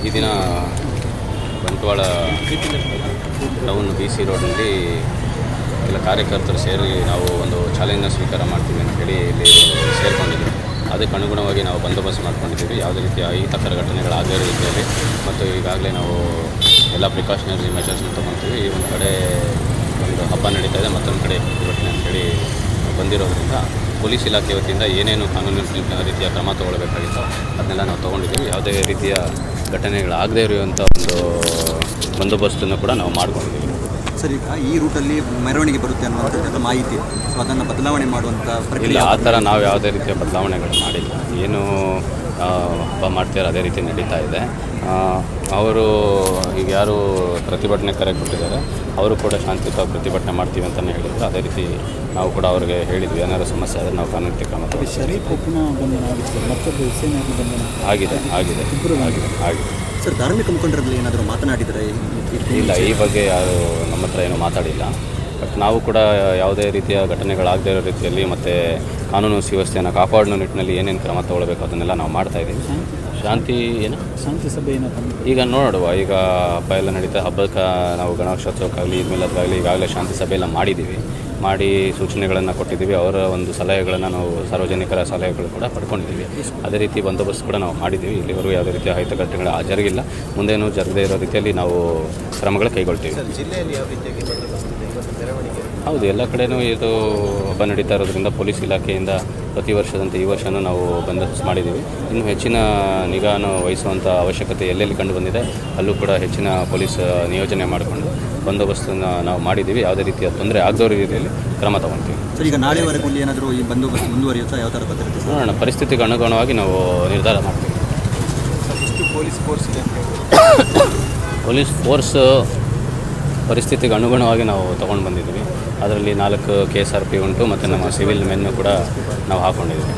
ಈ ದಿನ Bantwal town BC ರೋಡ್ನಲ್ಲಿ ಎಲ್ಲ ಕಾರ್ಯಕರ್ತರು ಸೇರಿ ನಾವು ಒಂದು ಚಾಲೆಂಜ್ನ ಸ್ವೀಕಾರ ಮಾಡ್ತೀವಿ ಅಂತ ಹೇಳಿ ಇಲ್ಲಿ ಸೇರಿಕೊಂಡಿದ್ದೀವಿ. ಅದಕ್ಕೆ ಅನುಗುಣವಾಗಿ ನಾವು ಬಂದೋಬಸ್ತ್ ಮಾಡ್ಕೊಂಡಿದ್ದೀವಿ. ಯಾವುದೇ ರೀತಿಯ ಅಹಿತಕರ ಘಟನೆಗಳಾಗದೇ ಇರೋ ರೀತಿಯಲ್ಲಿ ಮತ್ತು ಈಗಾಗಲೇ ನಾವು ಎಲ್ಲ ಪ್ರಿಕಾಷನರಿ ಮೆಷರ್ಸ್ನ ತೊಗೊತೀವಿ. ಈ ಒಂದು ಕಡೆ ಒಂದು ಹಬ್ಬ ನಡೀತಾ ಇದೆ, ಮತ್ತೊಂದು ಕಡೆ ಪ್ರತಿಭಟನೆ ಅಂತೇಳಿ ಬಂದಿರೋದ್ರಿಂದ ಪೊಲೀಸ್ ಇಲಾಖೆ ವತಿಯಿಂದ ಏನೇನು ಕಾನೂನಿನ ರೀತಿಯ ಕ್ರಮ ತೊಗೊಳ್ಬೇಕಾಗಿತ್ತೋ ಅದನ್ನೆಲ್ಲ ನಾವು ತೊಗೊಂಡಿದ್ದೀವಿ. ಯಾವುದೇ ರೀತಿಯ ಘಟನೆಗಳಾಗದೇ ಇರುವಂಥ ಒಂದು ಬಂದೋಬಸ್ತನ್ನು ಕೂಡ ನಾವು ಮಾಡ್ಕೊಂಡಿದ್ದೀವಿ. ಸರ್, ಈಗ ಈ ರೂಟಲ್ಲಿ ಮೆರವಣಿಗೆ ಬರುತ್ತೆ ಅನ್ನುವಂಥದ್ದೆಲ್ಲ ಮಾಹಿತಿ, ಸೊ ಅದನ್ನು ಬದಲಾವಣೆ ಮಾಡುವಂಥ ಪ್ರಕ್ರಿಯೆ ಆ ಥರ ನಾವು ಯಾವುದೇ ರೀತಿಯ ಬದಲಾವಣೆಗಳು ಮಾಡಿಲ್ಲ. ಏನು ಹಬ್ಬ ಮಾಡ್ತಾರೆ ಅದೇ ರೀತಿ ನಡೀತಾ ಇದೆ. ಅವರು ಈಗ ಯಾರು ಪ್ರತಿಭಟನೆ ಕರೆ ಕೊಟ್ಟಿದ್ದಾರೆ ಅವರು ಕೂಡ ಶಾಂತಿಯುತ ಪ್ರತಿಭಟನೆ ಮಾಡ್ತೀವಿ ಅಂತಲೇ ಹೇಳಿದ್ರು. ಅದೇ ರೀತಿ ನಾವು ಕೂಡ ಅವ್ರಿಗೆ ಹೇಳಿದ್ವಿ, ಏನಾದರೂ ಸಮಸ್ಯೆ ಆದರೆ ನಾವು ಕಾನೂನು ಕ್ರಮ ಆಗಿದೆ. ಸರ್, ಧಾರ್ಮಿಕ ಮುಖಂಡರಲ್ಲಿ ಏನಾದರೂ ಮಾತನಾಡಿದರೆ? ಇಲ್ಲ, ಈ ಬಗ್ಗೆ ಯಾರು ನಮ್ಮ ಹತ್ರ ಏನೂ ಮಾತಾಡಿಲ್ಲ. ಬಟ್ ನಾವು ಕೂಡ ಯಾವುದೇ ರೀತಿಯ ಘಟನೆಗಳಾಗದೇ ಇರೋ ರೀತಿಯಲ್ಲಿ ಮತ್ತು ಕಾನೂನು ಸುವ್ಯವಸ್ಥೆಯನ್ನು ಕಾಪಾಡೋ ನಿಟ್ಟಿನಲ್ಲಿ ಏನೇನು ಕ್ರಮ ತೊಗೊಳ್ಬೇಕು ಅದನ್ನೆಲ್ಲ ನಾವು ಮಾಡ್ತಾಯಿದ್ದೀವಿ. ಶಾಂತಿ ಸಭೆ ಈಗ ನೋಡುವ. ಈಗ ಹಬ್ಬ ಎಲ್ಲ ನಡೀತಾ, ಹಬ್ಬಕ್ಕೆ ನಾವು ಗಣೇಶೋತ್ಸವಕ್ಕಾಗಲಿ ಇದ್ಮೇಲದಾಗಲಿ ಈಗಾಗಲೇ ಶಾಂತಿ ಸಭೆ ಎಲ್ಲ ಮಾಡಿ ಸೂಚನೆಗಳನ್ನು ಕೊಟ್ಟಿದ್ದೀವಿ. ಅವರ ಒಂದು ಸಲಹೆಗಳನ್ನು ನಾವು ಸಾರ್ವಜನಿಕರ ಸಲಹೆಗಳು ಕೂಡ ಪಡ್ಕೊಂಡಿದ್ದೀವಿ. ಅದೇ ರೀತಿ ಬಂದೋಬಸ್ತ್ ಕೂಡ ನಾವು ಮಾಡಿದ್ದೀವಿ. ಇಲ್ಲಿವರೆಗೂ ಯಾವುದೇ ರೀತಿಯ ಅಹಿತ ಘಟನೆಗಳು ಜರುಗಿಲ್ಲ. ಮುಂದೇನೂ ಜರಗದೇ ಇರೋ ರೀತಿಯಲ್ಲಿ ನಾವು ಕ್ರಮಗಳು ಕೈಗೊಳ್ತೀವಿ. ಹೌದು, ಎಲ್ಲ ಕಡೆಯೂ ಇದು ಹಬ್ಬ ನಡೀತಾ ಇರೋದ್ರಿಂದ ಪೊಲೀಸ್ ಇಲಾಖೆಯಿಂದ ಪ್ರತಿ ವರ್ಷದಂತೆ ಈ ವರ್ಷವೂ ನಾವು ಬಂದೋಬಸ್ತ್ ಮಾಡಿದ್ದೀವಿ. ಇನ್ನು ಹೆಚ್ಚಿನ ನಿಗಾನು ವಹಿಸುವಂಥ ಅವಶ್ಯಕತೆ ಎಲ್ಲೆಲ್ಲಿ ಕಂಡು ಬಂದಿದೆ ಅಲ್ಲೂ ಕೂಡ ಹೆಚ್ಚಿನ ಪೊಲೀಸ್ ನಿಯೋಜನೆ ಮಾಡಿಕೊಂಡು ಬಂದೋಬಸ್ತನ್ನು ನಾವು ಮಾಡಿದ್ದೀವಿ. ಯಾವುದೇ ರೀತಿಯ ತೊಂದರೆ ಆಗದೋ ರೀತಿಯಲ್ಲಿ ಕ್ರಮ ತೊಗೊಳ್ತೀವಿ. ಸರ್, ಈಗ ನಾಳೆವರೆಗೂ ಏನಾದರೂ ಈ ಬಂದೋಬಸ್ತ್ ಮುಂದುವರಿಯುತ್ತಾ? ಯಾವ ಥರ ಭದ್ರತೆ? ನೋಡೋಣ, ಪರಿಸ್ಥಿತಿಗೆ ಅನುಗುಣವಾಗಿ ನಾವು ನಿರ್ಧಾರ ಮಾಡ್ತೀವಿ. ಪೊಲೀಸ್ ಫೋರ್ಸ್ ಪರಿಸ್ಥಿತಿಗೆ ಅನುಗುಣವಾಗಿ ನಾವು ತೊಗೊಂಡು ಬಂದಿದ್ದೀವಿ. ಅದರಲ್ಲಿ 4 KSRP ಉಂಟು ಮತ್ತು ನಮ್ಮ ಸಿವಿಲ್ ಮೆನ್ನು ಕೂಡ ನಾವು ಹಾಕ್ಕೊಂಡಿದ್ದೀವಿ.